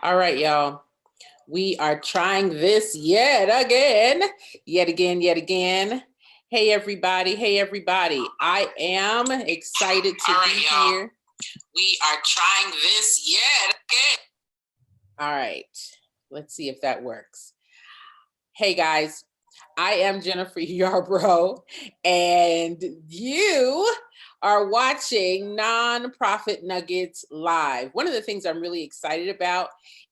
All right, y'all. We are trying this yet again. Hey, everybody. I am excited to be here. We are trying this yet again. All right. Let's see if that works. Hey, guys. I am Jennifer Yarbrough, and you are watching Nonprofit Nuggets Live. One of the things I'm really excited about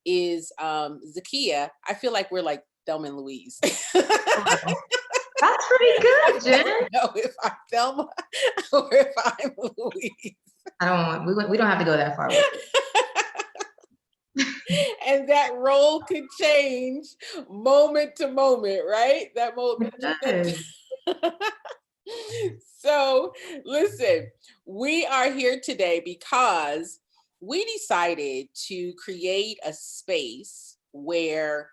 is Zakiya. I feel like we're like Thelma and Louise. That's pretty good, Jen. I don't know if I'm Thelma or if I'm Louise. We don't have to go that far with it. And that role could change moment to moment, right? That moment. So listen, we are here today because we decided to create a space where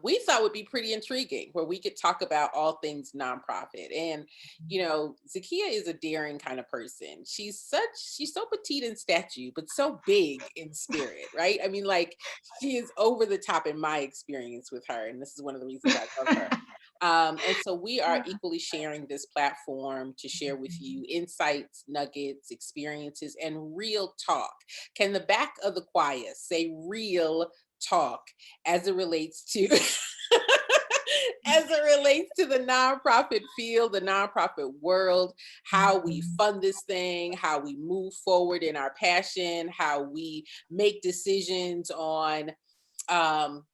we thought would be pretty intriguing, where we could talk about all things nonprofit. And, you know, Zakiya is a daring kind of person. She's so petite in stature, but so big in spirit, right? I mean, like, she is over the top in my experience with her. And this is one of the reasons I love her. And so we are equally sharing this platform to share with you insights, nuggets, experiences, and real talk. Can the back of the choir say real talk as it relates to the nonprofit field, the nonprofit world, how we fund this thing, how we move forward in our passion, how we make decisions on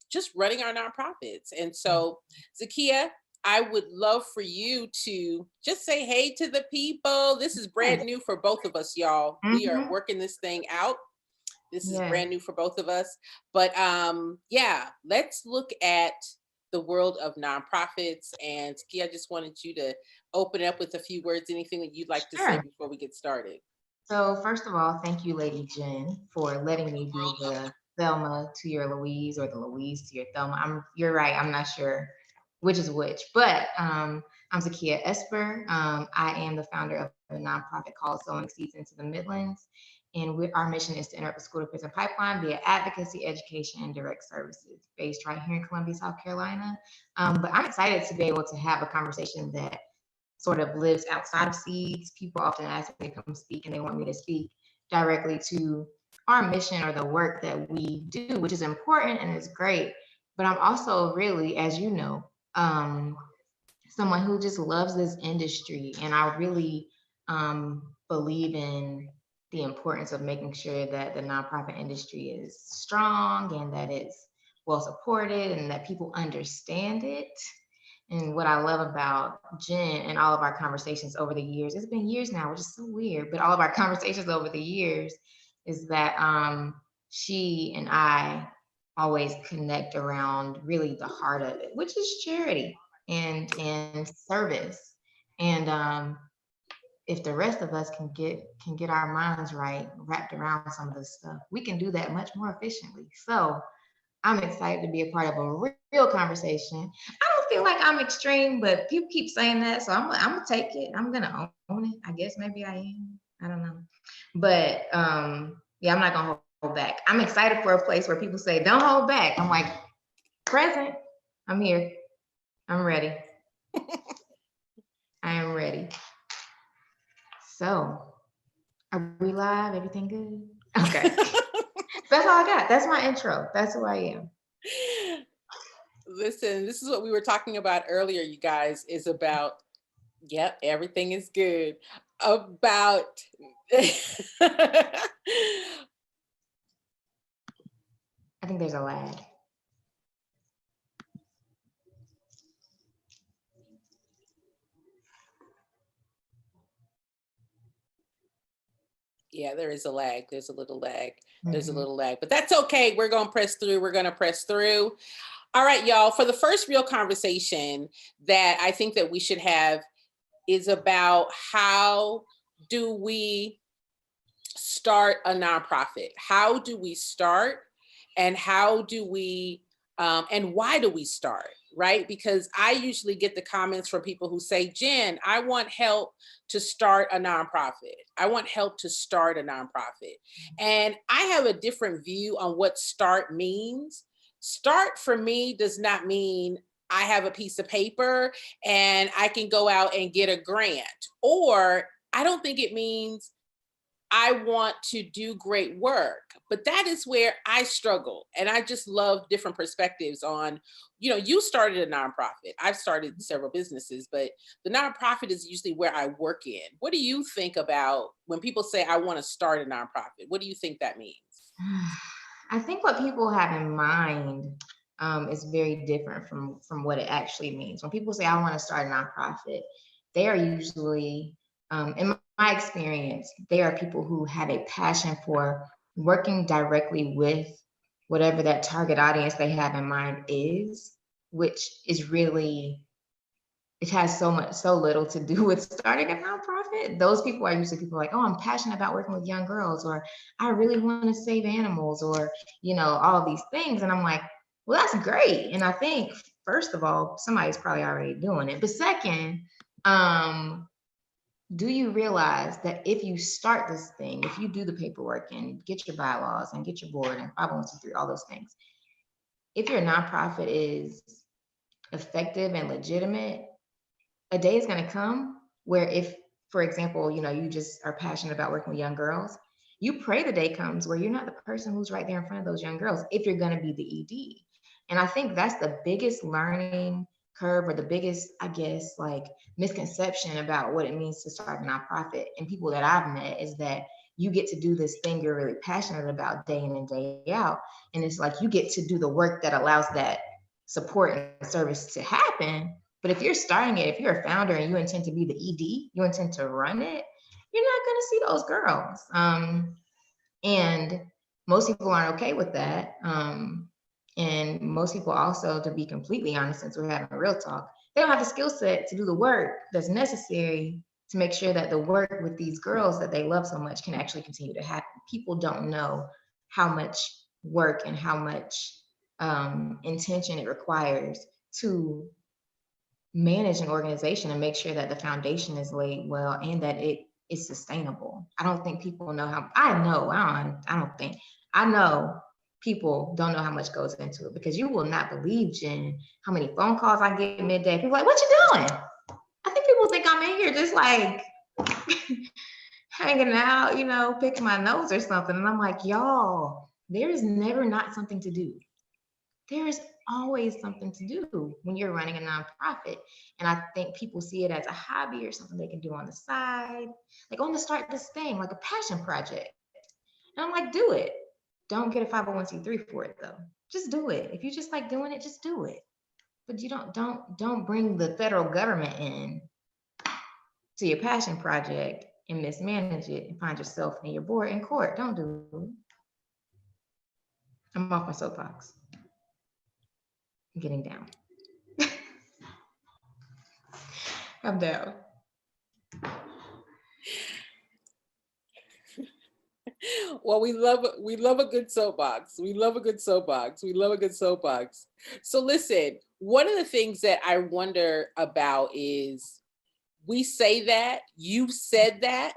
just running our nonprofits. And so, Zakiya, I would love for you to just say hey to the people. This is brand new for both of us, y'all. We are working this thing out. This is brand new for both of us. But yeah, let's look at the world of nonprofits. And Zakiya, I just wanted you to open up with a few words, anything that you'd like to say before we get started. So first of all, thank you, Lady Jen, for letting me be the Thelma to your Louise or the Louise to your Thelma. You're right, I'm not sure which is which, but I'm Zakiya Esper. I am the founder of a nonprofit called Sowing Seeds into the Midlands. And our mission is to interrupt the school to prison pipeline via advocacy, education, and direct services, based right here in Columbia, South Carolina. But I'm excited to be able to have a conversation that sort of lives outside of seeds. People often ask me to come speak, and they want me to speak directly to our mission or the work that we do, which is important and is great. But I'm also really, as you know, someone who just loves this industry, and I really believe in the importance of making sure that the nonprofit industry is strong and that it's well supported and that people understand it. And what I love about Jen and all of our conversations over the years, it's been years now, which is so weird, but all of our conversations over the years is that she and I always connect around really the heart of it, which is charity and service. And if the rest of us can get our minds right, wrapped around some of this stuff, we can do that much more efficiently. So I'm excited to be a part of a real conversation. I don't feel like I'm extreme, but people keep saying that, so I'm gonna take it. I'm gonna own it. I guess maybe I am. I don't know, but yeah, I'm not gonna hold back. I'm excited for a place where people say, "Don't hold back." I'm like, present. I'm here. I'm ready. I am ready. So, are we live? Everything good? Okay. That's all I got. That's my intro. That's who I am. Listen, this is what we were talking about earlier, you guys, is about, yep, everything is good. About I think there's a lag. Yeah, there is a lag. There's a little lag. There's a little lag, but that's okay. We're going to press through. We're going to press through. All right, y'all, for the first real conversation that I think that we should have is about how do we start a nonprofit? How do we start, and how do we, and why do we start, right? Because I usually get the comments from people who say, Jen, I want help to start a nonprofit. I want help to start a nonprofit. And I have a different view on what start means. Start for me does not mean I have a piece of paper and I can go out and get a grant. Or I don't think it means I want to do great work. But that is where I struggle. And I just love different perspectives on, you started a nonprofit. I've started several businesses, but the nonprofit is usually where I work in. What do you think about when people say, I want to start a nonprofit? What do you think that means? I think what people have in mind is very different from what it actually means. When people say, I want to start a nonprofit, they are usually, in my experience, they are people who have a passion for working directly with whatever that target audience they have in mind is, which is really, it has so little to do with starting a nonprofit. Those people are usually people like, oh, I'm passionate about working with young girls, or I really want to save animals, or, all of these things. And I'm like, well, that's great. And I think, first of all, somebody's probably already doing it. But second, do you realize that if you start this thing, if you do the paperwork and get your bylaws and get your board and 501c3, all those things, if your nonprofit is effective and legitimate, a day is going to come where if, for example, you just are passionate about working with young girls, you pray the day comes where you're not the person who's right there in front of those young girls if you're going to be the ED. And I think that's the biggest learning curve, or the biggest, I guess, like misconception about what it means to start a nonprofit. And people that I've met is that you get to do this thing you're really passionate about day in and day out. And it's like you get to do the work that allows that support and service to happen. But if you're starting it, if you're a founder and you intend to be the ED, you intend to run it, you're not going to see those girls. And most people aren't okay with that. And most people also, to be completely honest, since we're having a real talk, they don't have the skill set to do the work that's necessary to make sure that the work with these girls that they love so much can actually continue to happen. People don't know how much work and how much intention it requires to manage an organization and make sure that the foundation is laid well and that it is sustainable. I don't think people know how, I know people don't know how much goes into it, because you will not believe, Jen, how many phone calls I get midday. People are like, what you doing? I think people think I'm in here just like hanging out, picking my nose or something. And I'm like, y'all, there is never not something to do. There is always something to do when you're running a nonprofit. And I think people see it as a hobby or something they can do on the side. Like, I want to start this thing, like a passion project. And I'm like, do it. Don't get a 501c3 for it though. Just do it. If you just like doing it, just do it. But you don't bring the federal government in to your passion project and mismanage it and find yourself and your board in court. Don't do it. I'm off my soapbox. I'm getting down. I'm down. Well, we love a good soapbox. We love a good soapbox. We love a good soapbox. So listen, one of the things that I wonder about is, we say that, you said that,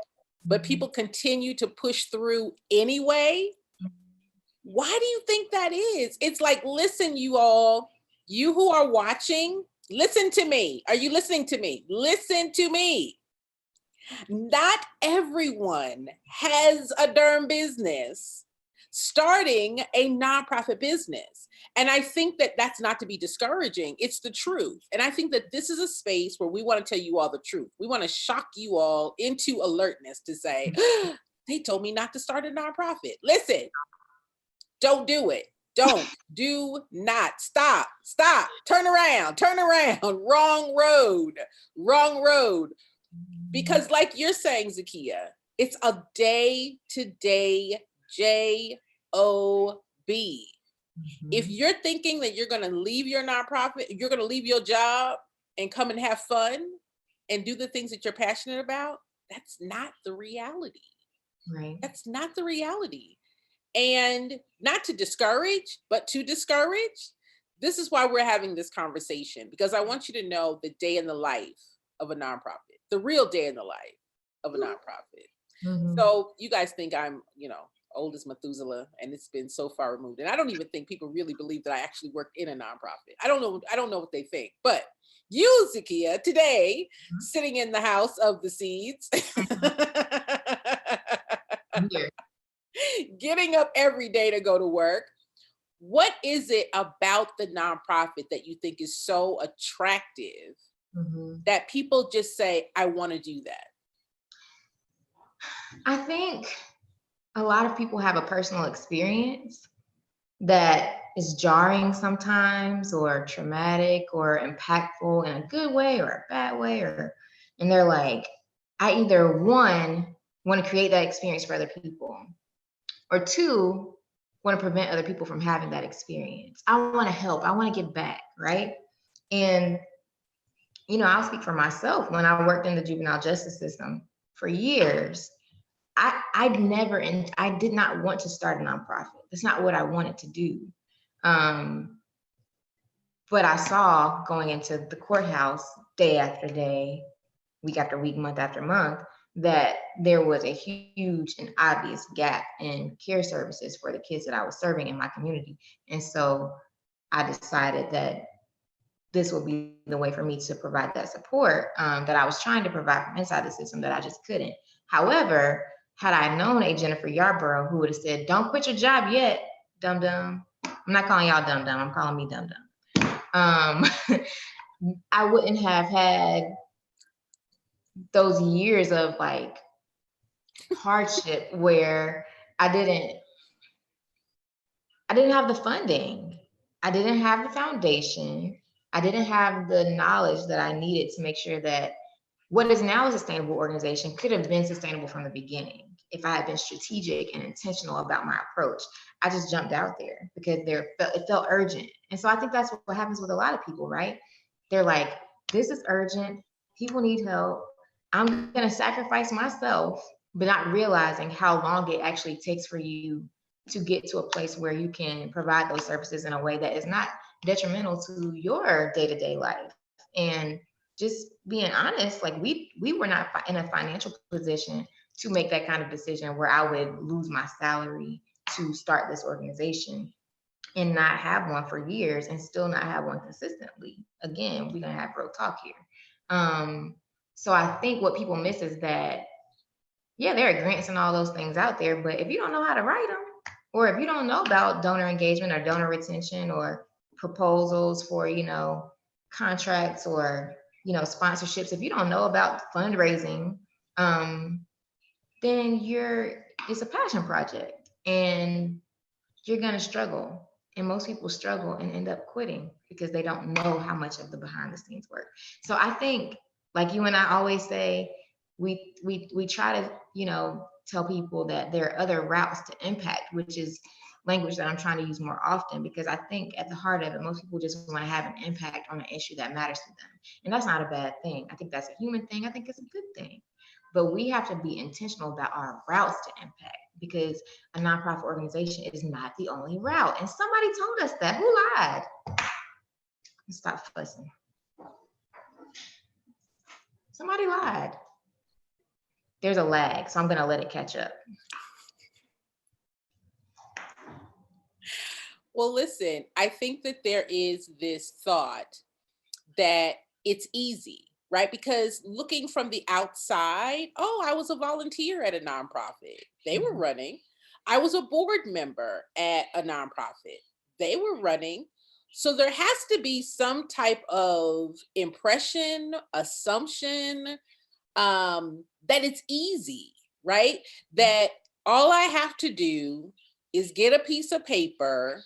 but people continue to push through anyway. Why do you think that is? It's like, listen, you all, you who are watching, listen to me. Are you listening to me? Listen to me. Not everyone has a darn business starting a nonprofit business. And I think that that's not to be discouraging. It's the truth. And I think that this is a space where we want to tell you all the truth. We want to shock you all into alertness to say, they told me not to start a nonprofit. Listen, don't do it. Do not. Stop, turn around, wrong road. Because like you're saying, Zakiya, it's a day-to-day job. If you're thinking that you're going to leave your nonprofit, you're going to leave your job and come and have fun and do the things that you're passionate about, that's not the reality. Right. That's not the reality. And not to discourage, but to discourage, this is why we're having this conversation, because I want you to know the day in the life of a nonprofit, the real day in the life of a nonprofit. Mhm. So you guys think I'm, old as Methuselah, and it's been so far removed. And I don't even think people really believe that I actually work in a nonprofit. I don't know what they think. But you, Zakiya, today, sitting in the house of the seeds, Here. getting up every day to go to work. What is it about the nonprofit that you think is so attractive Mhm. that people just say, I want to do that? I think a lot of people have a personal experience that is jarring sometimes, or traumatic, or impactful in a good way or a bad way, and they're like, I either one want to create that experience for other people, or two want to prevent other people from having that experience. I want to help. I want to give back, right? And I'll speak for myself. When I worked in the juvenile justice system for years, I did not want to start a nonprofit. That's not what I wanted to do. But I saw going into the courthouse day after day, week after week, month after month, that there was a huge and obvious gap in care services for the kids that I was serving in my community. And so I decided that this will be the way for me to provide that support that I was trying to provide from inside the system that I just couldn't. However, had I known a Jennifer Yarbrough who would have said, don't quit your job yet, dum dum. I'm not calling y'all dum dum, I'm calling me dum dum. I wouldn't have had those years of like hardship where I didn't have the funding. I didn't have the foundation. I didn't have the knowledge that I needed to make sure that what is now a sustainable organization could have been sustainable from the beginning if I had been strategic and intentional about my approach. I just jumped out there because it felt urgent. And so I think that's what happens with a lot of people, right? They're like, this is urgent. People need help. I'm going to sacrifice myself, but not realizing how long it actually takes for you to get to a place where you can provide those services in a way that is not detrimental to your day-to-day life. And just being honest, like we were not in a financial position to make that kind of decision where I would lose my salary to start this organization and not have one for years and still not have one consistently. Again, we're gonna have real talk here. So I think what people miss is that, yeah, there are grants and all those things out there, but if you don't know how to write them, or if you don't know about donor engagement or donor retention or proposals for, contracts or, sponsorships, if you don't know about fundraising, then it's a passion project and you're going to struggle. And most people struggle and end up quitting because they don't know how much of the behind the scenes work. So I think, like you and I always say, we try to, tell people that there are other routes to impact, which is language that I'm trying to use more often, because I think at the heart of it, most people just want to have an impact on an issue that matters to them. And that's not a bad thing. I think that's a human thing. I think it's a good thing. But we have to be intentional about our routes to impact, because a nonprofit organization is not the only route. And somebody told us that. Who lied? Stop fussing. Somebody lied. There's a lag, so I'm going to let it catch up. Well, listen, I think that there is this thought that it's easy, right? Because looking from the outside, oh, I was a volunteer at a nonprofit. They were running. I was a board member at a nonprofit. They were running. So there has to be some type of impression, assumption, that it's easy, right? That all I have to do is get a piece of paper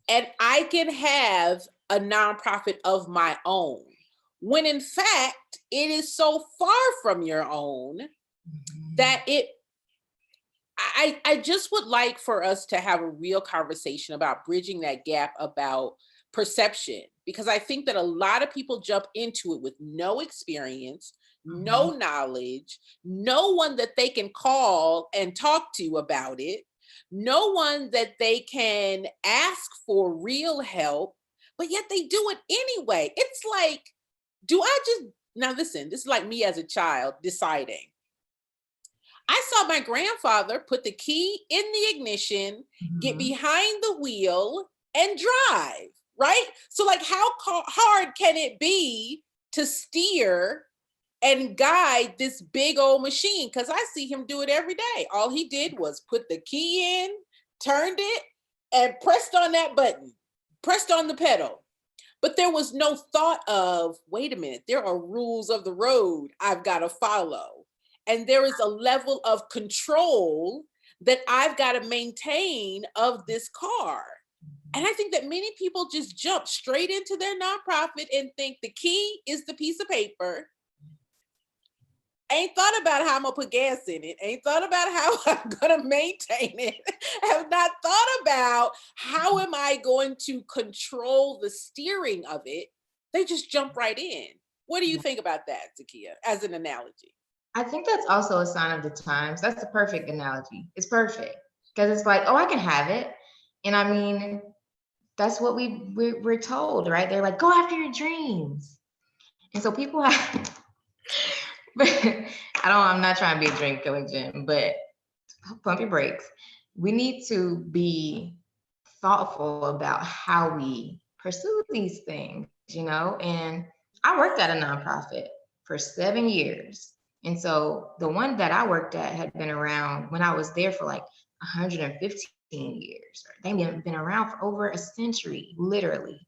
and I can have a nonprofit of my own. When in fact, it is so far from your own that I just would like for us to have a real conversation about bridging that gap about perception, because I think that a lot of people jump into it with no experience, no knowledge, no one that they can call and talk to about it, no one that they can ask for real help. but yet they do it anyway. It's like, now listen, this is like me as a child deciding. I saw my grandfather put the key in the ignition, get Mhm. behind the wheel, and drive, right? So, like, how hard can it be to steer and guide this big old machine? Because I see him do it every day. All he did was put the key in, turned it, and pressed on that button, pressed on the pedal. But there was no thought of, wait a minute, there are rules of the road I've got to follow. And there is a level of control that I've got to maintain of this car. And I think that many people just jump straight into their nonprofit and think the key is the piece of paper. Ain't thought about how I'm gonna put gas in it. Ain't thought about how I'm gonna maintain it. Have not thought about how am I going to control the steering of it. They just jump right in. What do you think about that, Zakiya, as an analogy? I think that's also a sign of the times. That's the perfect analogy. It's perfect because it's like, oh, I can have it. And I mean, that's what we're told, right? They're like, go after your dreams. And so people have, but I'm not trying to be a dream killer, Jim, but pump your brakes. We need to be thoughtful about how we pursue these things, And I worked at a nonprofit for 7 years. And so the one that I worked at had been around when I was there for like 115 years. They've been around for over a century, literally.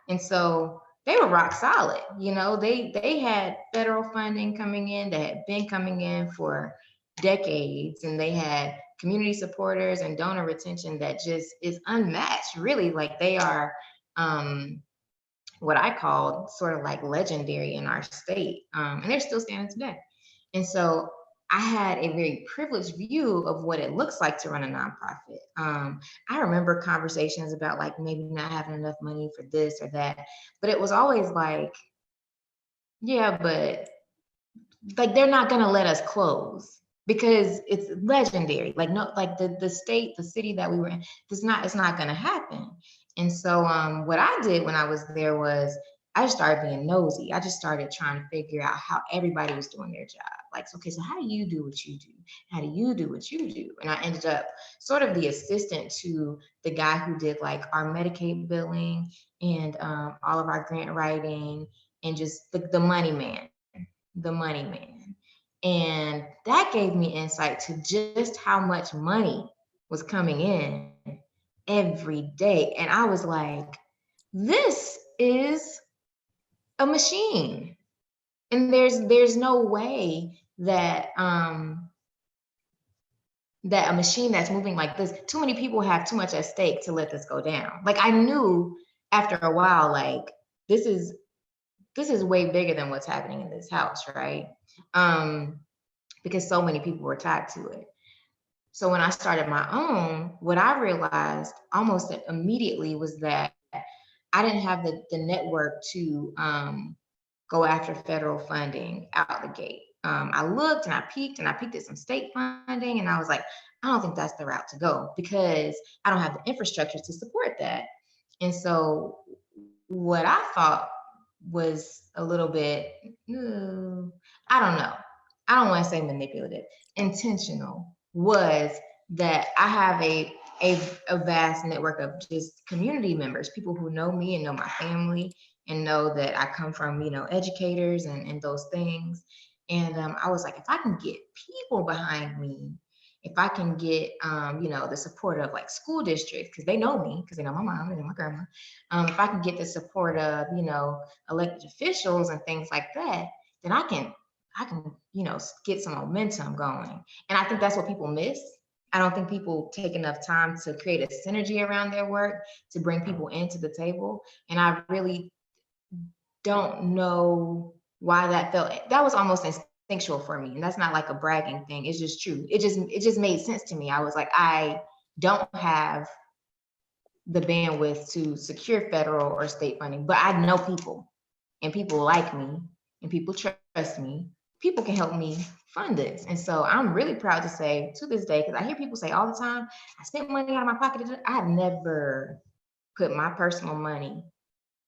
And so they were rock solid. They had federal funding coming in that had been coming in for decades, and they had community supporters and donor retention that just is unmatched. Really, like they are what I call sort of like legendary in our state, and they're still standing today. And so I had a very privileged view of what it looks like to run a nonprofit. I remember conversations about like maybe not having enough money for this or that, but it was always like, yeah, but like they're not gonna let us close because it's legendary. Like no, like the city that we were in, it's not gonna happen. And so what I did when I was there was I just started being nosy. I just started trying to figure out how everybody was doing their job. Like, okay, so how do you do what you do? How do you do what you do? And I ended up sort of the assistant to the guy who did like our Medicaid billing and all of our grant writing and just the money man, the money man. And that gave me insight to just how much money was coming in every day. And I was like, this is a machine. And there's no way that that a machine that's moving like this, too many people have too much at stake to let this go down. Like I knew after a while, like this is way bigger than what's happening in this house, right? Because so many people were tied to it. So when I started my own, what I realized almost immediately was that I didn't have the network to go after federal funding out the gate. I looked and I peeked at some state funding, and I was like, I don't think that's the route to go because I don't have the infrastructure to support that. And so what I thought was a little bit, I don't know. I don't want to say manipulative, intentional was that I have a vast network of just community members, people who know me and know my family and know that I come from, educators and those things. And I was like, if I can get people behind me, if I can get, the support of like school districts, because they know me, because they know my mom, they know my grandma. If I can get the support of, elected officials and things like that, then I can, get some momentum going. And I think that's what people miss. I don't think people take enough time to create a synergy around their work to bring people into the table. And I really don't know why that was almost instinctual for me. And that's not like a bragging thing. It's just true. It just made sense to me. I was like, I don't have the bandwidth to secure federal or state funding, but I know people and people like me and people trust me. People can help me fund this. And so I'm really proud to say to this day, because I hear people say all the time, I spent money out of my pocket. I have never put my personal money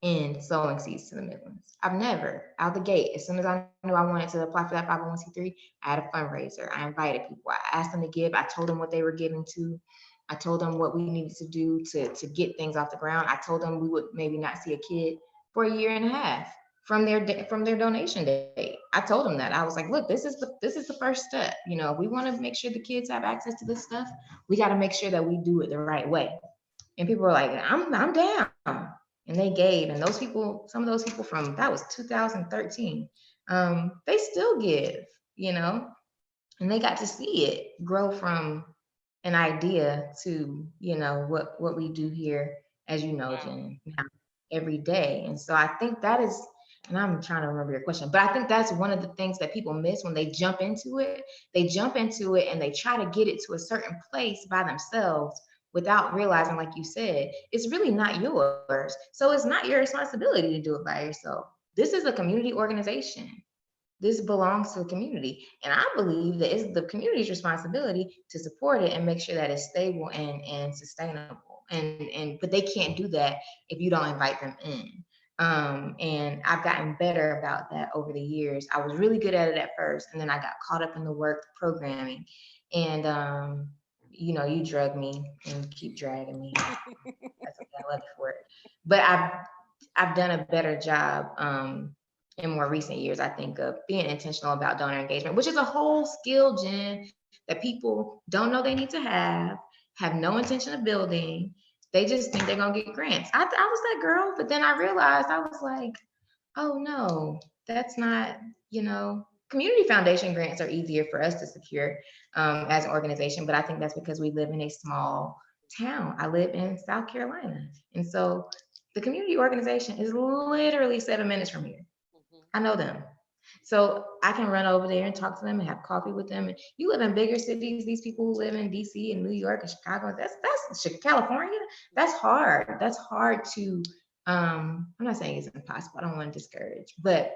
in sowing seeds to the Midlands. I've never, out the gate, as soon as I knew I wanted to apply for that 501c3, I had a fundraiser. I invited people. I asked them to give. I told them what they were giving to. I told them what we needed to do to get things off the ground. I told them we would maybe not see a kid for a year and a half from their donation date. I told them that. I was like, look, this is the first step. You know, if we want to make sure the kids have access to this stuff, we got to make sure that we do it the right way. And people were like, I'm down. And they gave. And those people, some of those people from that was 2013, they still give, you know, and they got to see it grow from an idea to, you know, what we do here, as you know, Wow. Jen, now, every day. And so I think that is, and I'm trying to remember your question, but I think that's one of the things that people miss when they jump into it. They jump into it and they try to get it to a certain place by themselves without realizing, like you said, it's really not yours. So it's not your responsibility to do it by yourself. This is a community organization. This belongs to the community. And I believe that it's the community's responsibility to support it and make sure that it's stable and sustainable. And but they can't do that if you don't invite them in. And I've gotten better about that over the years. I was really good at it at first, and then I got caught up in the work, the programming, and you know, you drug me and keep dragging me. That's okay, I love you for it. But I've done a better job in more recent years, I think, of being intentional about donor engagement, which is a whole skill, Jen, that people don't know they need to have no intention of building. They just think they're gonna get grants. I was that girl, but then I realized I was like, oh no, that's not, you know, community foundation grants are easier for us to secure as an organization, but I think that's because we live in a small town. I live in South Carolina. And so the community organization is literally 7 minutes from here. Mhm. I know them. So I can run over there and talk to them and have coffee with them. And you live in bigger cities, these people who live in DC and New York and Chicago, that's California. That's hard. That's hard to I'm not saying it's impossible. I don't want to discourage, but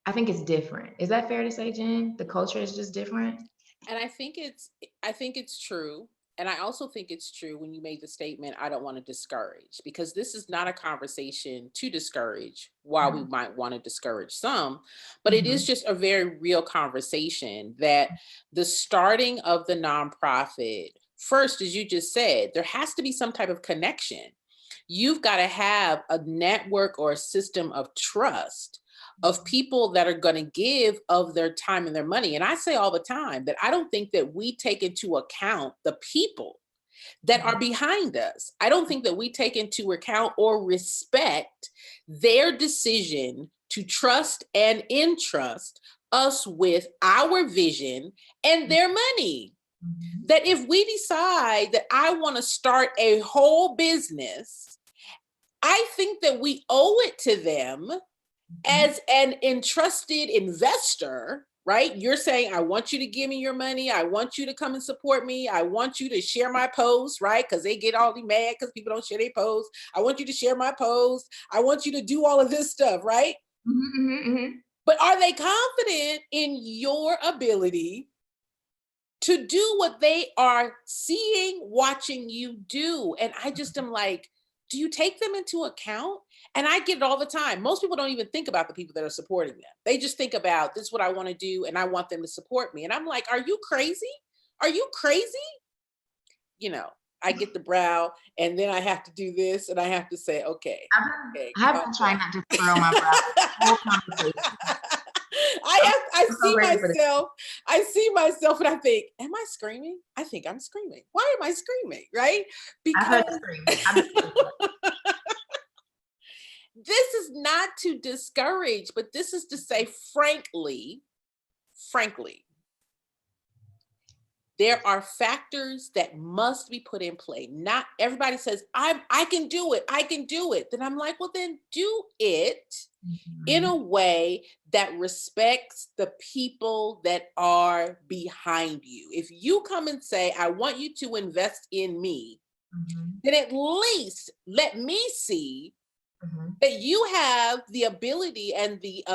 I think it's different. Is that fair to say, Jen? The culture is just different. And I think it's true. And I also think it's true when you made the statement, I don't want to discourage, because this is not a conversation to discourage, while we might want to discourage some, but it is Mhm. just a very real conversation that the starting of the nonprofit, first, as you just said, there has to be some type of connection. You've got to have a network or a system of trust of people that are going to give of their time and their money. And I say all the time that I don't think that we take into account the people that are behind us. I don't think that we take into account or respect their decision to trust and entrust us with our vision and their money. Mhm. That if we decide that I want to start a whole business, I think that we owe it to them Mhm. as an entrusted investor, right? You're saying, I want you to give me your money. I want you to come and support me. I want you to share my posts, right? Because they get all mad because people don't share their posts. I want you to share my posts. I want you to do all of this stuff, right? Mhm. Mhm. Mhm. But are they confident in your ability to do what they are seeing, watching you do? And I just am like, do you take them into account? And I get it all the time. Most people don't even think about the people that are supporting them. They just think about, this is what I want to do and I want them to support me. And I'm like, are you crazy? Are you crazy? You know, I get the brow and then I have to do this and I have to say, okay, I've been, okay, I have calm been trying down. not to furrow my brow this whole conversation. I I'm so see ready for this. myself and I think, am I screaming? I think I'm screaming. Why am I screaming? Right? I've heard Because the scream. I've been screaming. this is not to discourage, but this is to say, frankly, there are factors that must be put in play. Not everybody says, I can do it. I can do it. Then I'm like, well, then do it in a Mhm. way that respects the people that are behind you. If you come and say, I want you to invest in me, Mhm. then at least let me see Mhm. that you have the ability and the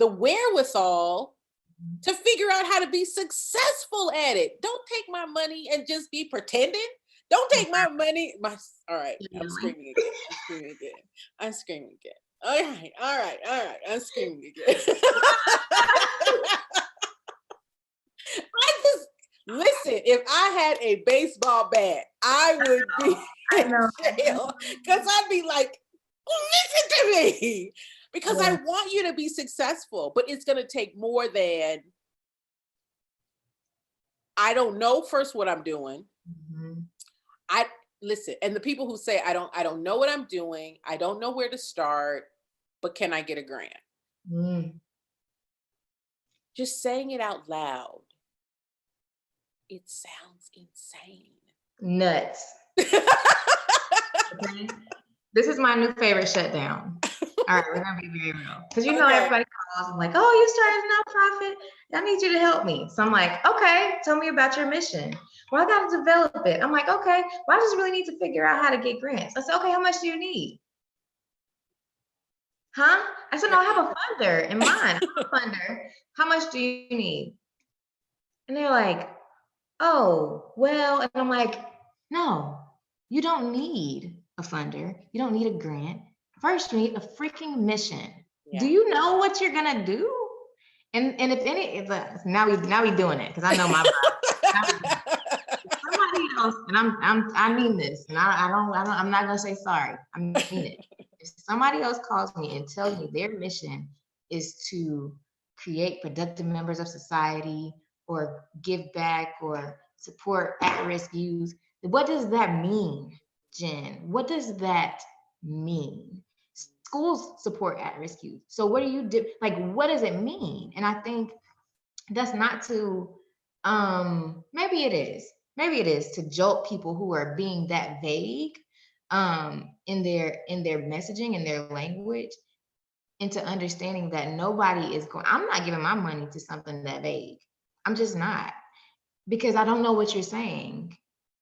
wherewithal Mhm. to figure out how to be successful at it. Don't take my money and just be pretending Don't take my money. All right, I'm Really? screaming again. I'm screaming again. I'm screaming again. All right, all right, all right. I'm screaming again. I just listen. If I had a baseball bat, I would be I in know. jail because I'd be like, listen to me, because I Yeah. want you to be successful. But it's going to take more than I don't know first what I'm doing. Mhm. I listen, and the people who say I don't know what I'm doing. I don't know where to start, but can I get a grant? Mm. Just saying it out loud, it sounds insane. Nuts. Okay. This is my new favorite shutdown. All right, we're gonna be very real. Because you know Okay. everybody calls and like, oh, you started a nonprofit. I need you to help me. So I'm like, okay, tell me about your mission. Well, I gotta develop it. I'm like, okay, well, I just really need to figure out how to get grants. I said, okay, how much do you need? Huh? I said, no, I have a funder in mind. I have a funder. How much do you need? And they're like, oh, well, and I'm like, no, you don't need a funder. You don't need a grant. First, you need a freaking mission. Do Yeah. you know what you're gonna do? And if any, now we doing it because I know my vibe. Somebody else, and I mean this, and I'm not gonna say sorry. I mean it. If somebody else calls me and tells me their mission is to create productive members of society or give back or support at-risk youth, what does that mean, Jen? What does that mean? Schools support at-risk youth. So what do you do? Like, what does it mean? And I think that's not to maybe it is. Maybe it is to jolt people who are being that vague in their messaging and their language into understanding that nobody is going, I'm not giving my money to something that vague. I'm just not, because I don't know what you're saying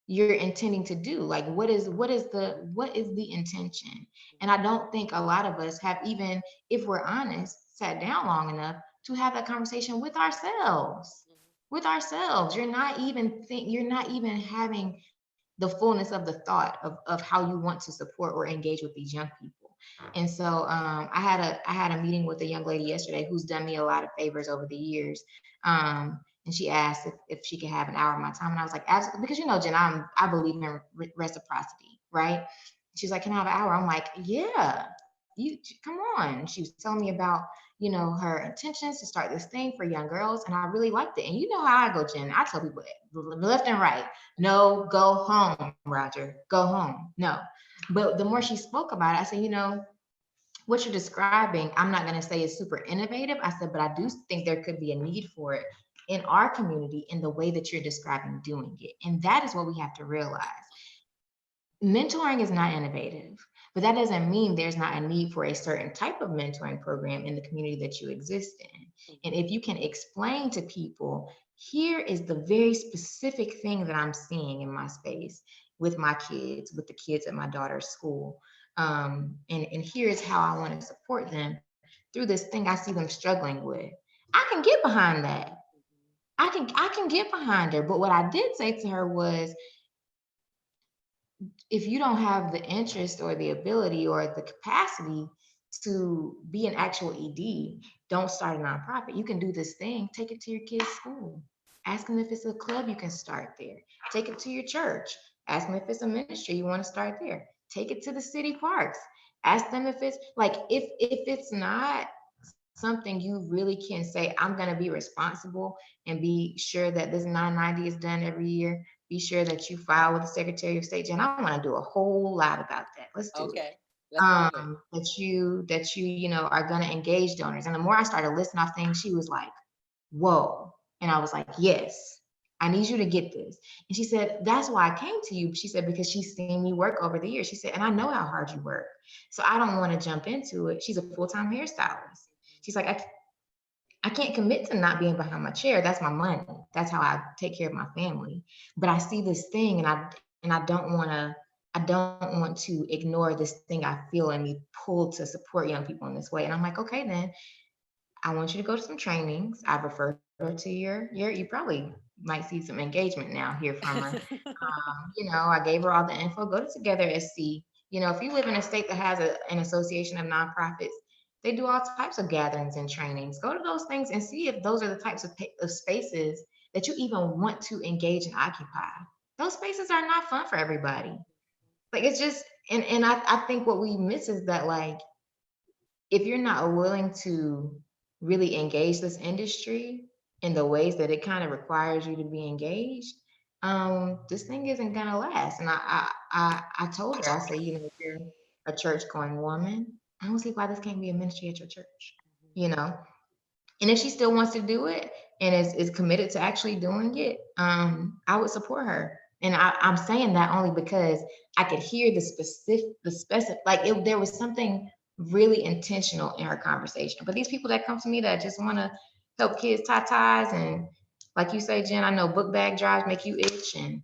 you're intending to do. Like what is the intention? And I don't think a lot of us have, even if we're honest, sat down long enough to have that conversation with ourselves. With ourselves. You're not even having the fullness of the thought of how you want to support or engage with these young people. And so I had a meeting with a young lady yesterday who's done me a lot of favors over the years. And she asked if she could have an hour of my time. And I was like, absolutely, because Jen, I believe in reciprocity, right? She's like, can I have an hour? I'm like, yeah, you come on. She was telling me about, her intentions to start this thing for young girls. And I really liked it. And you know how I go, Jen. I tell people left and right, no, go home, Roger, go home. No. But the more she spoke about it, I said, what you're describing, I'm not going to say is super innovative. I said, but I do think there could be a need for it in our community in the way that you're describing doing it. And that is what we have to realize. Mentoring is not innovative, but that doesn't mean there's not a need for a certain type of mentoring program in the community that you exist in. And if you can explain to people, here is the very specific thing that I'm seeing in my space with my kids, with the kids at my daughter's school. And here's how I want to support them through this thing I see them struggling with. I can get behind that. I can get behind her. But what I did say to her was, if you don't have the interest or the ability or the capacity to be an actual ED, don't start a nonprofit. You can do this thing, take it to your kids' school. Ask them if it's a club you can start there. Take it to your church. Ask them if it's a ministry you want to start there. Take it to the city parks. Ask them if it's like, if it's not something you really can say, I'm going to be responsible and be sure that this 990 is done every year. Be sure that you file with the Secretary of State. And I want to do a whole lot about that. Let's do it. Okay. Let's do it. That you are going to engage donors. And the more I started listing off things, she was like, whoa. And I was like, yes, I need you to get this. And she said, that's why I came to you. She said, because she's seen me work over the years. She said, and I know how hard you work. So I don't want to jump into it. She's a full-time hairstylist. She's like, I can't commit to not being behind my chair. That's my money. That's how I take care of my family. But I see this thing and I don't want to ignore this thing I feel and be pulled to support young people in this way. And I'm like, okay, then I want you to go to some trainings. I've referred her to you might see some engagement now here from her. I gave her all the info. Go to Together SC. If you live in a state that has an association of nonprofits, they do all types of gatherings and trainings. Go to those things and see if those are the types of spaces that you even want to engage and occupy. Those spaces are not fun for everybody. Like it's just, and I think what we miss is that, like, if you're not willing to really engage this industry in the ways that it kind of requires you to be engaged, this thing isn't gonna last. And I told her, I said, if you're a church going woman, I don't see why this can't be a ministry at your church, you know. And if she still wants to do it and is committed to actually doing it, I would support her. And I'm saying that only because I could hear like there was something really intentional in her conversation. But these people that come to me that just want to help kids tie ties, and like you say, Jen, I know book bag drives make you itch, and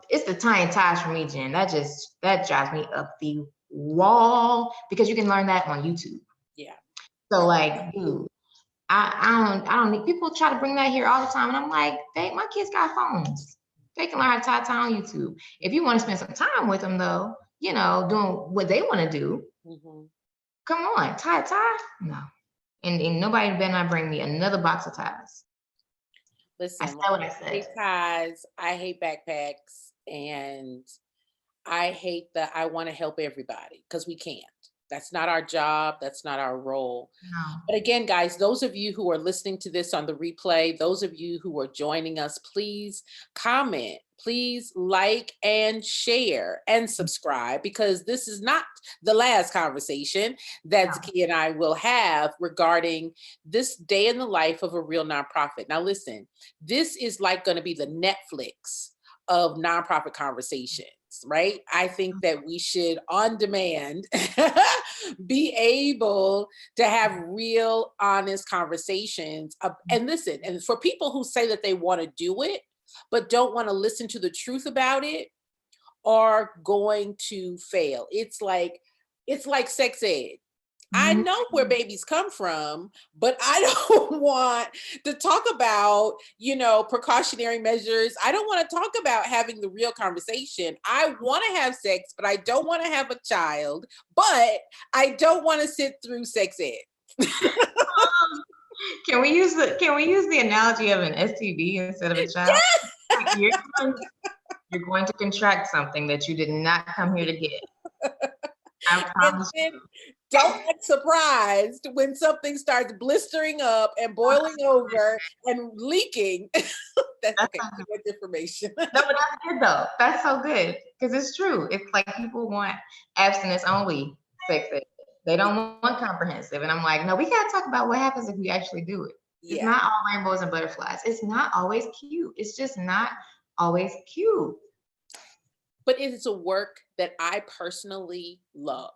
it's the tying ties for me, Jen. That drives me up the wall, because you can learn that on YouTube. Yeah. So like, dude, I don't need, people try to bring that here all the time. And I'm like, my kids got phones. They can learn how to tie on YouTube. If you want to spend some time with them though, doing what they want to do, come on, tie. No. And nobody better not bring me another box of ties. Listen, I said what I said. I hate ties, I hate backpacks, and I hate that I want to help everybody, because we can't. That's not our job. That's not our role. No. But again, guys, those of you who are listening to this on the replay, those of you who are joining us, please comment, please like and share and subscribe, because this is not the last conversation that Zakiya and I will have regarding this day in the life of a real nonprofit. Now, listen, this is like going to be the Netflix of nonprofit conversations, right? I think that we should, on demand, be able to have real, honest conversations. And listen, and for people who say that they want to do it, but don't want to listen to the truth about it, are going to fail. It's like sex ed. I know where babies come from, but I don't want to talk about, precautionary measures. I don't want to talk about having the real conversation. I want to have sex, but I don't want to have a child, but I don't want to sit through sex ed. Can we use the analogy of an STD instead of a child? Yes! You're going to contract something that you did not come here to get. I promise you. Don't get surprised when something starts blistering up and boiling over and leaking. That's okay. Good information. No, but that's good though. That's so good, because it's true. It's like people want abstinence only sex ed. They don't want comprehensive. And I'm like, no, we got to talk about what happens if we actually do it. Yeah. It's not all rainbows and butterflies. It's not always cute. It's just not always cute. But it is a work that I personally love.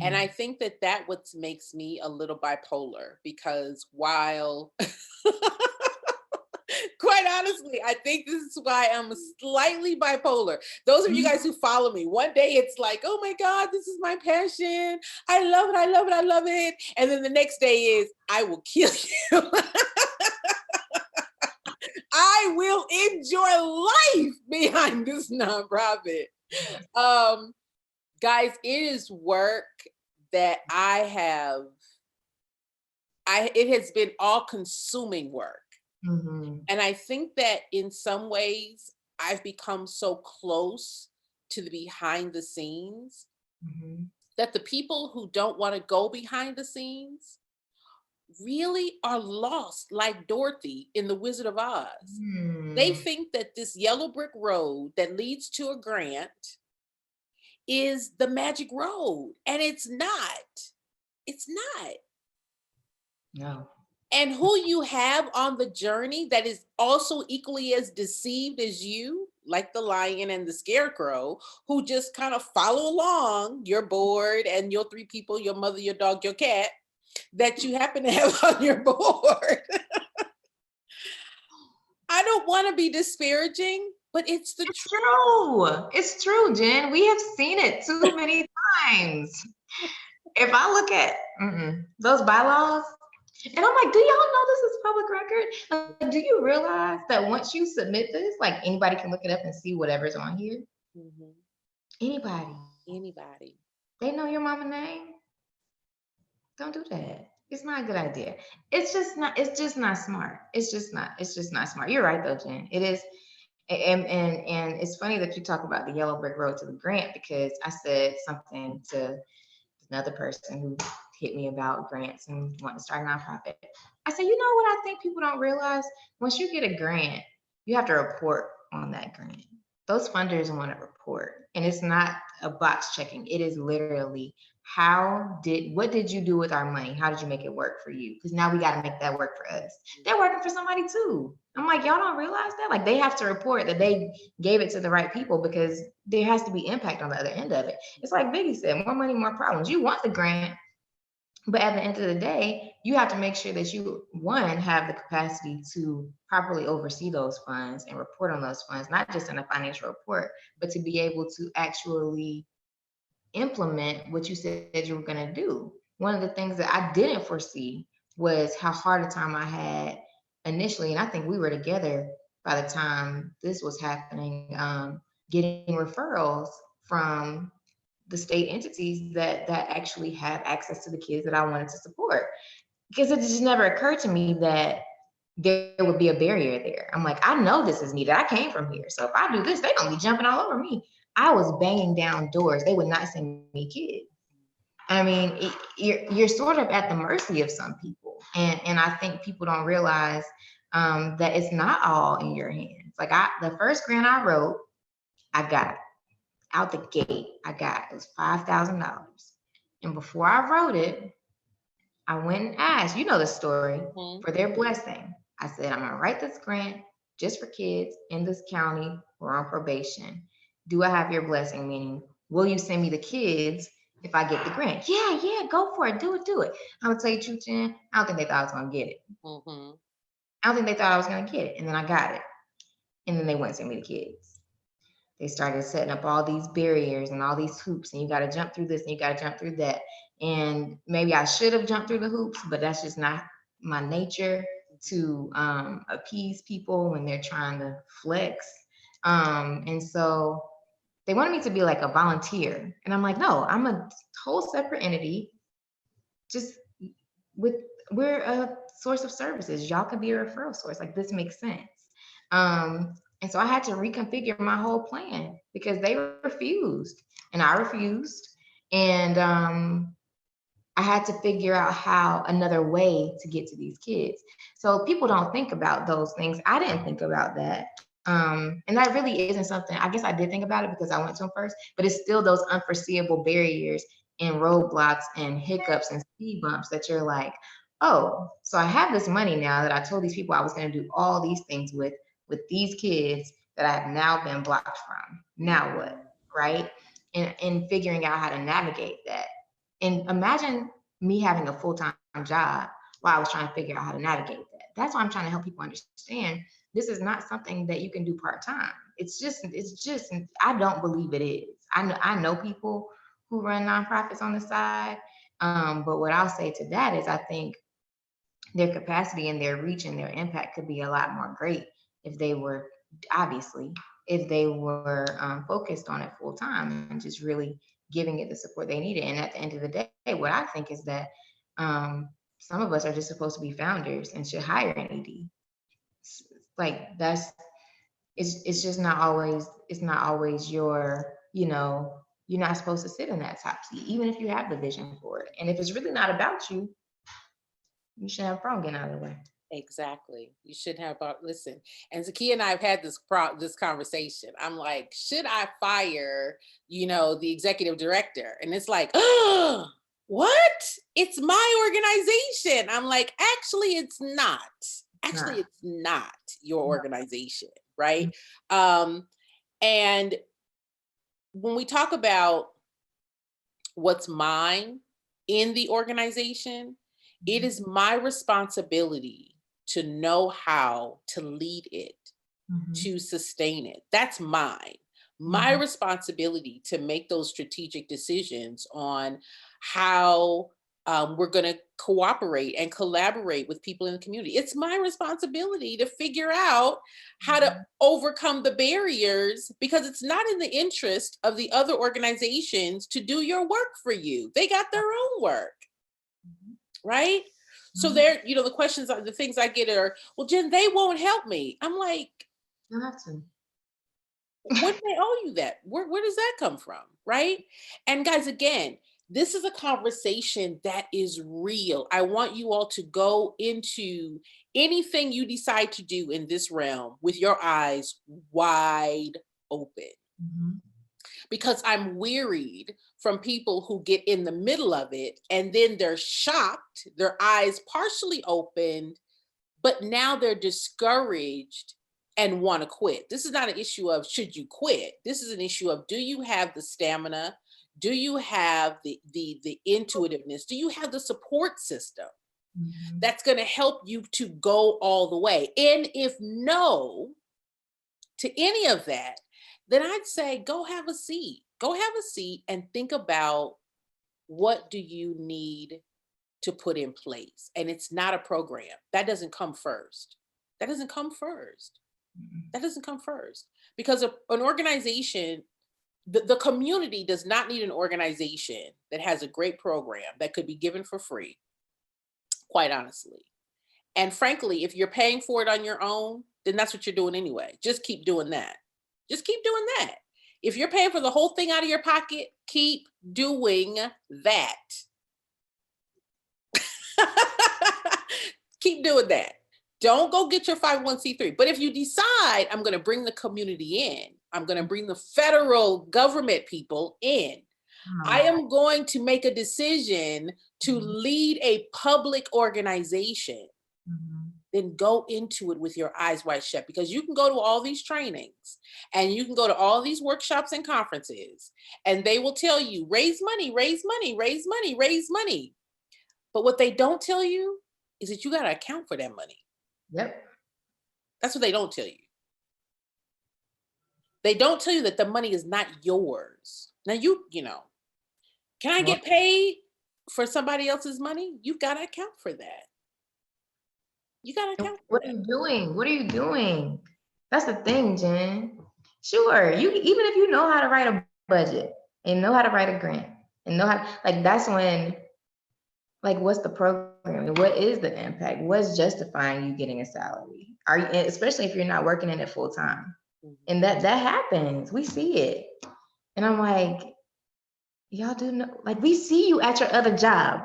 And I think that what makes me a little bipolar, because while, quite honestly, I think this is why I'm slightly bipolar. Those of you guys who follow me, one day it's like, oh my God, this is my passion. I love it. I love it. I love it. And then the next day is, I will kill you. I will enjoy life behind this nonprofit. Guys, it is work that it has been all consuming work. And I think that in some ways I've become so close to the behind the scenes that the people who don't want to go behind the scenes really are lost, like Dorothy in The Wizard of Oz. They think that this yellow brick road that leads to a grant is the magic road, and it's not. It's not. No. And who you have on the journey that is also equally as deceived as you, like the lion and the scarecrow, who just kind of follow along. You're bored, and your 3 people, your mother, your dog, your cat, that you happen to have on your board. I don't want to be disparaging, but it's the truth. It's true, Jen. We have seen it too many times. If I look at those bylaws, And I'm like, do y'all know this is public record? Like, do you realize that once you submit this, like anybody can look it up and see whatever's on here? Mhm. Anybody. Anybody. They know your mama name. Don't do that. It's not a good idea. It's just not smart. It's just not smart. You're right though, Jen. It is. And it's funny that you talk about the yellow brick road to the grant, because I said something to another person who hit me about grants and wanting to start a nonprofit. I said, you know what I think people don't realize? Once you get a grant, you have to report on that grant. Those funders want to report. And it's not a box checking. It is literally what did you do with our money? How did you make it work for you? Because now we got to make that work for us. They're working for somebody too. I'm like, y'all don't realize that? Like, they have to report that they gave it to the right people, because there has to be impact on the other end of it. It's like Biggie said, more money, more problems. You want the grant, but at the end of the day, you have to make sure that you, one, have the capacity to properly oversee those funds and report on those funds, not just in a financial report, but to be able to actually implement what you said you were going to do. One of the things that I didn't foresee was how hard a time I had initially. And I think we were together by the time this was happening, getting referrals from the state entities that actually have access to the kids that I wanted to support. Because it just never occurred to me that there would be a barrier there. I'm like, I know this is needed. I came from here. So if I do this, they don't be jumping all over me. I was banging down doors. They would not send me kids. I mean, you're sort of at the mercy of some people, and I think people don't realize that it's not all in your hands. Like, the first grant I wrote, I got out the gate. It was $5,000, and before I wrote it, I went and asked, you know the story, Mhm. for their blessing. I said, I'm gonna write this grant just for kids in this county who are on probation. Do I have your blessing? Meaning, will you send me the kids if I get the grant? Yeah, yeah, go for it. Do it, do it. I'm gonna tell you the truth, Jen. I don't think they thought I was gonna get it. Mhm. I don't think they thought I was gonna get it. And then I got it. And then they wouldn't send me the kids. They started setting up all these barriers and all these hoops, and you got to jump through this and you got to jump through that. And maybe I should have jumped through the hoops, but that's just not my nature to appease people when they're trying to flex. And so they wanted me to be like a volunteer, and I'm like, no, I'm a whole separate entity. Just with we're a source of services. Y'all could be a referral source. Like, this makes sense. And so I had to reconfigure my whole plan because they refused and I refused. And I had to figure out how another way to get to these kids. So people don't think about those things. I didn't think about that. And that really isn't something, I guess I did think about it because I went to them first, but it's still those unforeseeable barriers and roadblocks and hiccups and speed bumps that you're like, oh, so I have this money now that I told these people I was going to do all these things with these kids that I have now been blocked from. Now what? Right? And figuring out how to navigate that. And imagine me having a full-time job while I was trying to figure out how to navigate that. That's why I'm trying to help people understand this is not something that you can do part-time. It's just I don't believe it is. I know people who run nonprofits on the side. But what I'll say to that is I think their capacity and their reach and their impact could be a lot more great if they were, obviously, if they were focused on it full time and just really giving it the support they needed. And at the end of the day, what I think is that some of us are just supposed to be founders and should hire an ED. Like, it's just not always, it's not always you're not supposed to sit in that top seat, even if you have the vision for it. And if it's really not about you, you should have a problem getting out of the way. Exactly. You should have listen. And Zakiya and I have had this conversation. I'm like, should I fire, the executive director? And it's like, oh, what? It's my organization. I'm like, actually, it's not. Actually, Nah. it's not your No. organization, right? And when we talk about what's mine in the organization, it is my responsibility to know how to lead it, to sustain it. That's mine. My responsibility to make those strategic decisions on how We're going to cooperate and collaborate with people in the community. It's my responsibility to figure out how to overcome the barriers, because it's not in the interest of the other organizations to do your work for you. They got their own work, right? So there, you know, the questions are, the things I get are, well, Jen, they won't help me. I'm like, You have to. when they owe you that? Where does that come from, right? And guys, again, this is a conversation that is real. I want you all to go into anything you decide to do in this realm with your eyes wide open. Because I'm wearied from people who get in the middle of it and then they're shocked, their eyes partially opened, but now they're discouraged and want to quit. This is not an issue of should you quit. This is an issue of, do you have the stamina? Do you have the intuitiveness? Do you have the support system that's going to help you to go all the way? And if no to any of that, then I'd say go have a seat. Go have a seat and think about, what do you need to put in place? And it's not a program. That doesn't come first. That doesn't come first. That doesn't come first. Because an organization, the community does not need an organization that has a great program that could be given for free, quite honestly. And frankly, if you're paying for it on your own, then that's what you're doing anyway. Just keep doing that. Just keep doing that. If you're paying for the whole thing out of your pocket, keep doing that. Keep doing that. Don't go get your 501c3. But if you decide, I'm going to bring the community in, I'm going to bring the federal government people in, I am going to make a decision to lead a public organization, then go into it with your eyes wide shut. Because you can go to all these trainings and you can go to all these workshops and conferences, and they will tell you, raise money, raise money, raise money, raise money. But what they don't tell you is that you got to account for that money. Yep. That's what they don't tell you. They don't tell you that the money is not yours. Now, you know, can I get paid for somebody else's money? You've got to account for that. You got to account for that. What are you doing? What are you doing? That's the thing, Jen. Sure, you, even if you know how to write a budget and know how to write a grant and know how, like, that's when, like, what's the program? What is the impact? What's justifying you getting a salary? Are you, especially if you're not working in it full time? And that happens. We see it. And I'm like, y'all do know, like, we see you at your other job.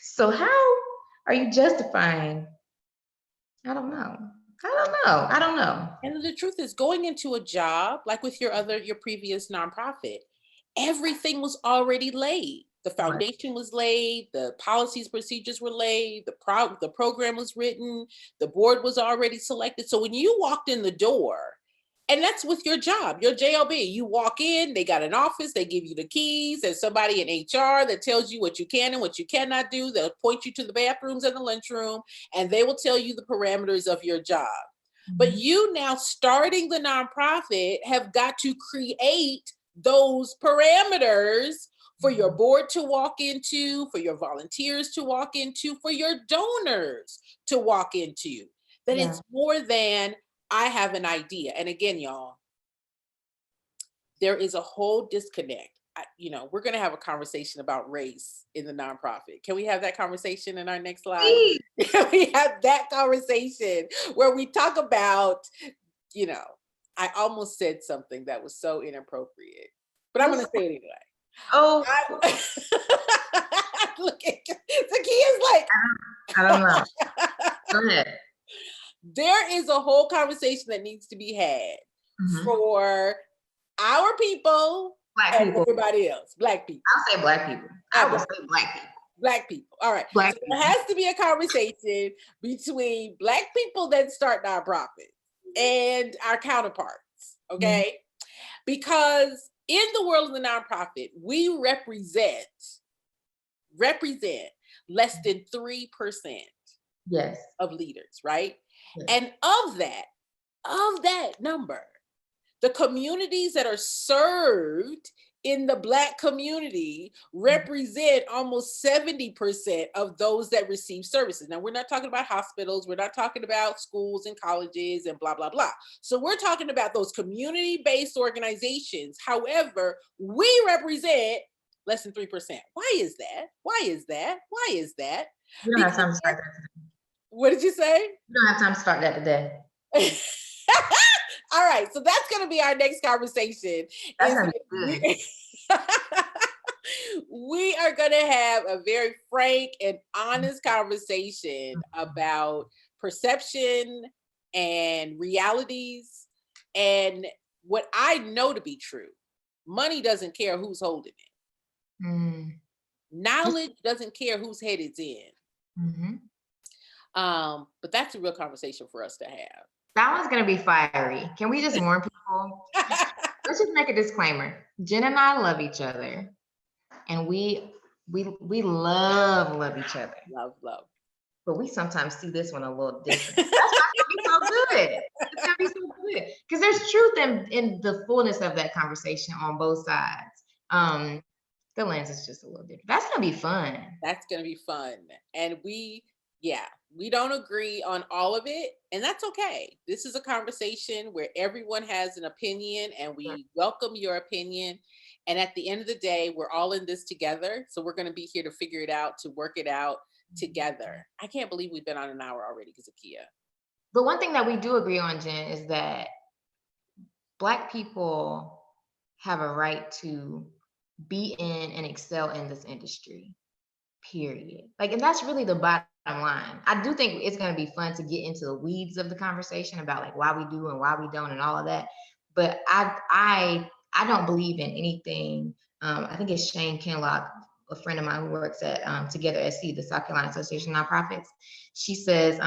So how are you justifying? I don't know. And the truth is, going into a job, like with your previous nonprofit, everything was already laid. The foundation was laid, the policies, procedures were laid, the program was written, the board was already selected. So when you walked in the door, and that's with your job, your JOB, you walk in, they got an office, they give you the keys, there's somebody in HR that tells you what you can and what you cannot do. They'll point you to the bathrooms and the lunchroom, and they will tell you the parameters of your job. But you now, starting the nonprofit, have got to create those parameters for your board to walk into, for your volunteers to walk into, for your donors to walk into. That it's more than, I have an idea. And again, y'all, there is a whole disconnect. You know, we're going to have a conversation about race in the nonprofit. Can we have that conversation in our next slide? Can we have that conversation where we talk about, you know, I almost said something that was so inappropriate, but I'm going to say it anyway. Oh, look at Zakiya's like, I don't know. Go ahead. There is a whole conversation that needs to be had for our people, Black and people, everybody else. Black people. I'll say Black people. I will say Black people. Black people. All right. Black so there has to be a conversation between Black people that start nonprofits and our counterparts. Okay. Because in the world of the nonprofit, we represent less than 3% of leaders, right? And of that number, the communities that are served in the Black community represent almost 70% of those that receive services. Now, we're not talking about hospitals, we're not talking about schools and colleges and blah, blah, blah. So we're talking about those community-based organizations. However, we represent less than 3%. Why is that? Why is that? Why is that? We don't have time to start that today. What did you say? We don't have time to start that today. All right, so that's going to be our next conversation. That's gonna be good. We are going to have a very frank and honest conversation about perception and realities and what I know to be true. Money doesn't care who's holding it. Mm. Knowledge doesn't care whose head it's in. Mm-hmm. But that's a real conversation for us to have. That one's gonna be fiery. Can we just warn people? Let's just make a disclaimer. Jen and I love each other, and we love each other. Love. But we sometimes see this one a little different. That's not gonna be so good. It's gonna be so good because there's truth in the fullness of that conversation on both sides. The lens is just a little different. That's gonna be fun. That's gonna be fun, and we don't agree on all of it, and that's okay. This is a conversation where everyone has an opinion, and we welcome your opinion. And at the end of the day, we're all in this together. So we're going to be here to figure it out, to work it out together. I can't believe we've been on an hour already, Zakiya. But one thing that we do agree on, Jen, is that Black people have a right to be in and excel in this industry, period. Like, and that's really the bottom line. I do think it's going to be fun to get into the weeds of the conversation about like why we do and why we don't and all of that. But I don't believe in anything. I think it's Shane Kinlock, a friend of mine who works at Together SC, the South Carolina Association of Nonprofits. She says,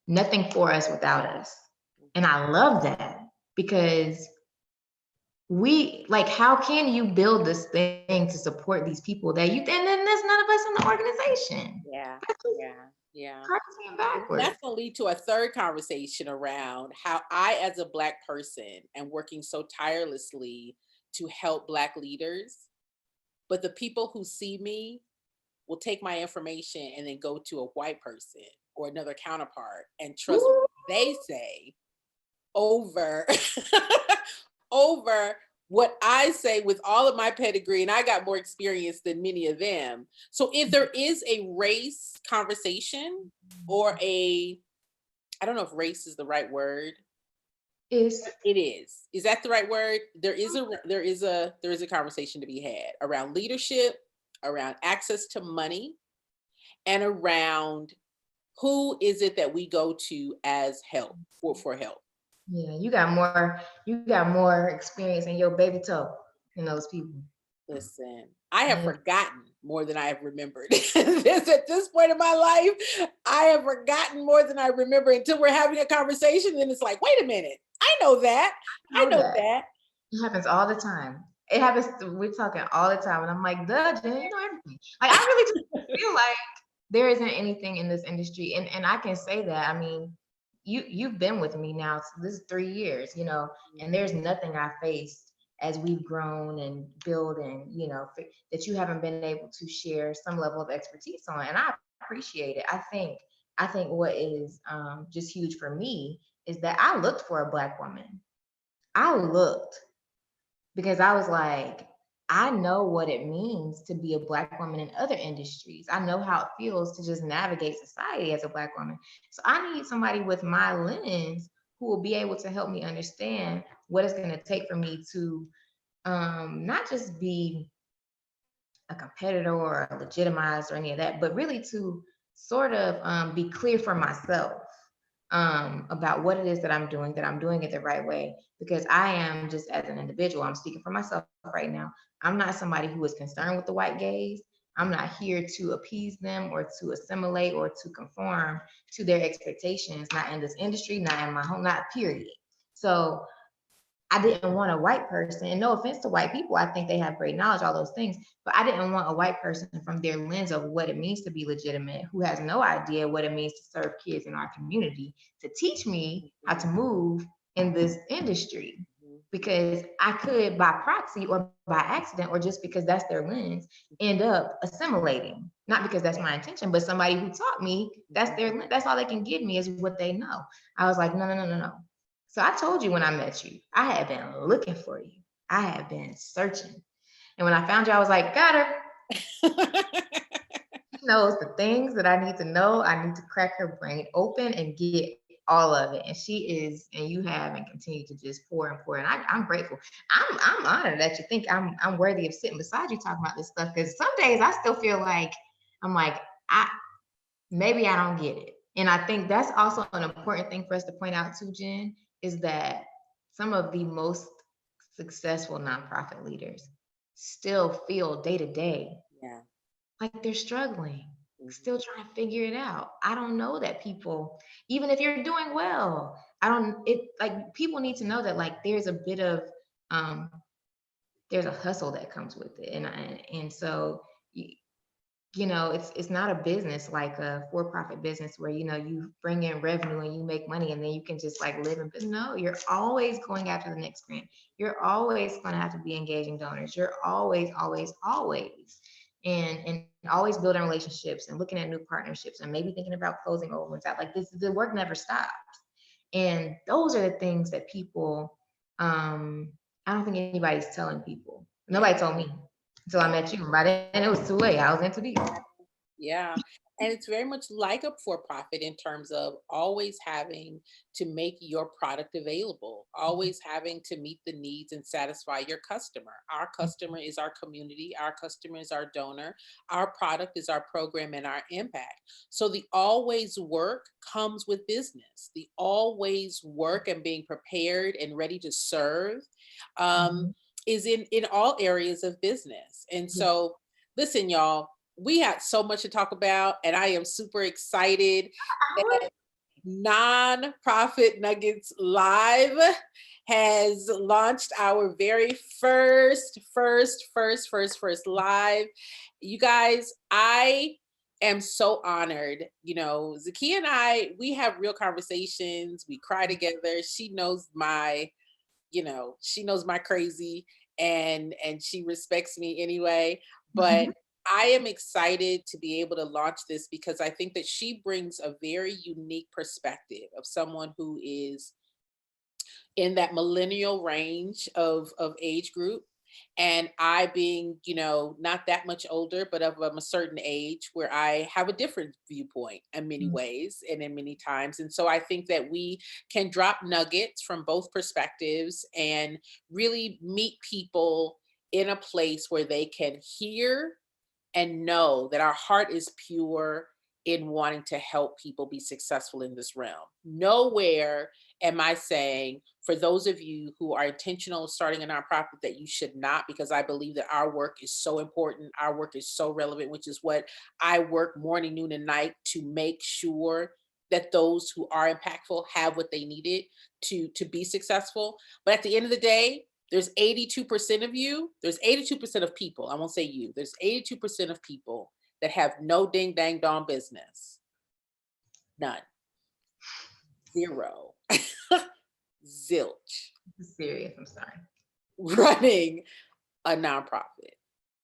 nothing for us without us. And I love that because how can you build this thing to support these people that and then there's none of us in the organization? Yeah. Crazy and backwards. That's going to lead to a third conversation around how I, as a Black person, am working so tirelessly to help Black leaders, but the people who see me will take my information and then go to a white person or another counterpart and trust what they say over what I say with all of my pedigree, and I got more experience than many of them. So if there is a race conversation or I don't know if race is the right word. It is. Is that the right word? There is a conversation to be had around leadership, around access to money, and around who is it that we go to as help for help. Yeah, you got more experience in your baby toe than those people. Listen, I have forgotten more than I have remembered. At this point in my life, I have forgotten more than I remember until we're having a conversation. And it's like, wait a minute, I know that. I know that. It happens all the time. It happens. We're talking all the time, and I'm like, duh, Jen, you know everything. Like, I really do feel like there isn't anything in this industry, and I can say that. I mean, you've been with me now. So this is 3 years, and there's nothing I faced as we've grown and built, and that you haven't been able to share some level of expertise on, and I appreciate it. I think what is just huge for me is that I looked for a Black woman. I looked because I was like, I know what it means to be a Black woman in other industries. I know how it feels to just navigate society as a Black woman. So I need somebody with my lens who will be able to help me understand what it's going to take for me to not just be a competitor or legitimized or any of that, but really to sort of be clear for myself about what it is that I'm doing it the right way. Because I am just, as an individual, I'm speaking for myself right now. I'm not somebody who is concerned with the white gaze. I'm not here to appease them or to assimilate or to conform to their expectations, not in this industry, not in my home, not period. So I didn't want a white person, and no offense to white people, I think they have great knowledge, all those things, but I didn't want a white person from their lens of what it means to be legitimate, who has no idea what it means to serve kids in our community, to teach me how to move in this industry. because I could, by proxy or by accident, or just because that's their lens, end up assimilating. Not because that's my intention, but somebody who taught me, that's all they can give me is what they know. I was like, no, no, no, no, no. So I told you when I met you, I had been looking for you. I had been searching. And when I found you, I was like, got her. She knows the things that I need to know. I need to crack her brain open and get all of it. And she is, and you have, and continue to just pour and pour. And I'm grateful. I'm honored that you think I'm worthy of sitting beside you talking about this stuff. Because some days I still feel like I'm like, maybe I don't get it. And I think that's also an important thing for us to point out too, Jen, is that some of the most successful nonprofit leaders still feel day to day like they're struggling, still trying to figure it out. I don't know that people, even if you're doing well, like people need to know that like there's a bit of um there's a hustle that comes with it. And so you know, it's not a business like a for-profit business where, you know, you bring in revenue and you make money and then you can just like live in, but no, you're always going after the next grant. You're always going to have to be engaging donors. You're always, always, always. And always building relationships and looking at new partnerships and maybe thinking about closing old ones out. Like this, the work never stops. And those are the things that people, I don't think anybody's telling people. Nobody told me until I met you. By then it was too late. I was in too deep. Yeah. And it's very much like a for profit in terms of always having to make your product available, always having to meet the needs and satisfy your customer. Our customer is our community, our customer is our donor, our product is our program and our impact. So the always work comes with business. The always work and being prepared and ready to serve is in all areas of business. And so, listen, y'all, we had so much to talk about, and I am super excited that Nonprofit Nuggets Live has launched our very first live. You guys, I am so honored. You know, Zakiya and I, we have real conversations. We cry together. She knows my, you know, she knows my crazy, and she respects me anyway. But I am excited to be able to launch this because I think that she brings a very unique perspective of someone who is in that millennial range of age group. And I being, you know, not that much older, but of a certain age where I have a different viewpoint in many ways and in many times. And so I think that we can drop nuggets from both perspectives and really meet people in a place where they can hear and know that our heart is pure in wanting to help people be successful in this realm. Nowhere am I saying for those of you who are intentional starting a nonprofit that you should not, because I believe that our work is so important. Our work is so relevant, which is what I work morning, noon, and night to make sure that those who are impactful have what they needed to be successful. But at the end of the day, there's 82% of you, there's 82% of people, I won't say you, there's 82% of people that have no ding dang dong business. None. Zero. Zilch. Serious, I'm sorry. Running a nonprofit.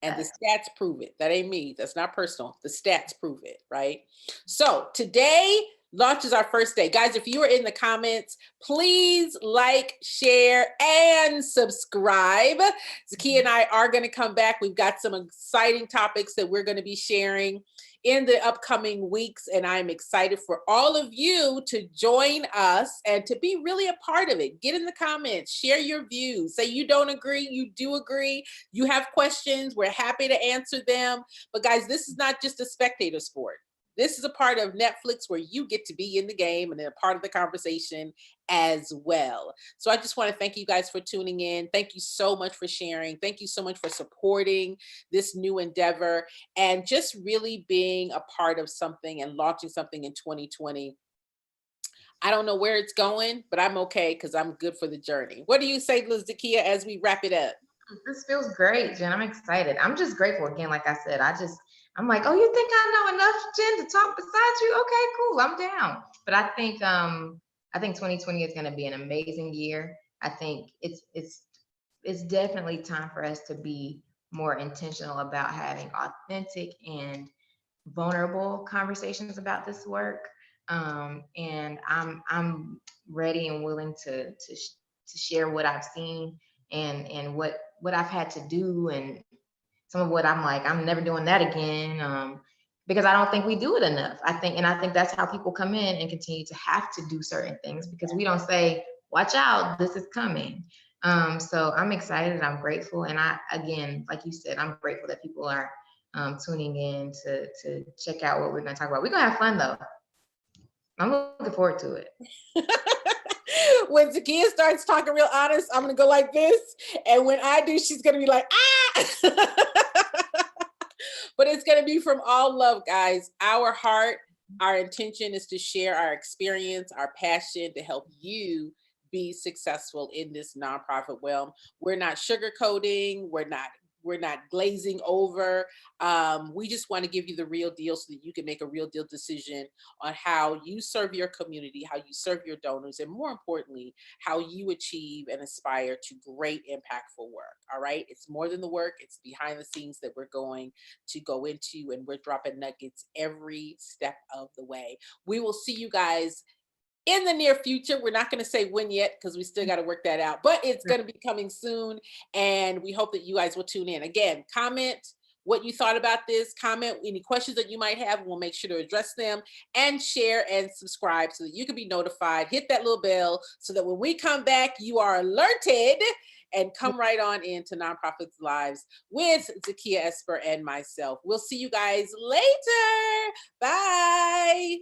And the stats prove it. That ain't me. That's not personal. The stats prove it, right? So today launches our first day. Guys, if you are in the comments, please like, share, and subscribe. Zakiya and I are going to come back. We've got some exciting topics that we're going to be sharing in the upcoming weeks, and I'm excited for all of you to join us and to be really a part of it. Get in the comments, share your views, say you don't agree, you do agree, you have questions, we're happy to answer them. But guys, this is not just a spectator sport. This is a part of Netflix where you get to be in the game and a part of the conversation as well. So I just want to thank you guys for tuning in. Thank you so much for sharing. Thank you so much for supporting this new endeavor and just really being a part of something and launching something in 2020. I don't know where it's going, but I'm okay because I'm good for the journey. What do you say, Zakiya, as we wrap it up? This feels great, Jen. I'm excited. I'm just grateful again. Like I said, I'm like, oh, you think I know enough, Jen, to talk beside you? Okay, cool. I'm down. But I think 2020 is going to be an amazing year. I think it's definitely time for us to be more intentional about having authentic and vulnerable conversations about this work. And I'm ready and willing to share what I've seen and what I've had to do, and some of what I'm like, I'm never doing that again. Because I don't think we do it enough. I think that's how people come in and continue to have to do certain things, because we don't say, watch out, this is coming. So I'm excited, I'm grateful. And again, like you said, I'm grateful that people are tuning in to check out what we're going to talk about. We're going to have fun though. I'm looking forward to it. When Zakiya starts talking real honest, I'm gonna go like this, and when I do, she's gonna be like, ah. But it's gonna be from all love, guys. Our heart, our intention is to share our experience, our passion to help you be successful in this nonprofit realm. We're not sugarcoating. We're not glazing over. We just want to give you the real deal so that you can make a real deal decision on how you serve your community, how you serve your donors, and more importantly, how you achieve and aspire to great, impactful work. All right. It's more than the work, it's behind the scenes that we're going to go into, and we're dropping nuggets every step of the way. We will see you guys in the near future. We're not going to say when yet because we still got to work that out, but it's going to be coming soon. And we hope that you guys will tune in. Again, comment what you thought about this, comment any questions that you might have. We'll make sure to address them, and share and subscribe so that you can be notified. Hit that little bell so that when we come back, you are alerted and come right on into Nonprofits Lives with Zakiya, Esper, and myself. We'll see you guys later. Bye.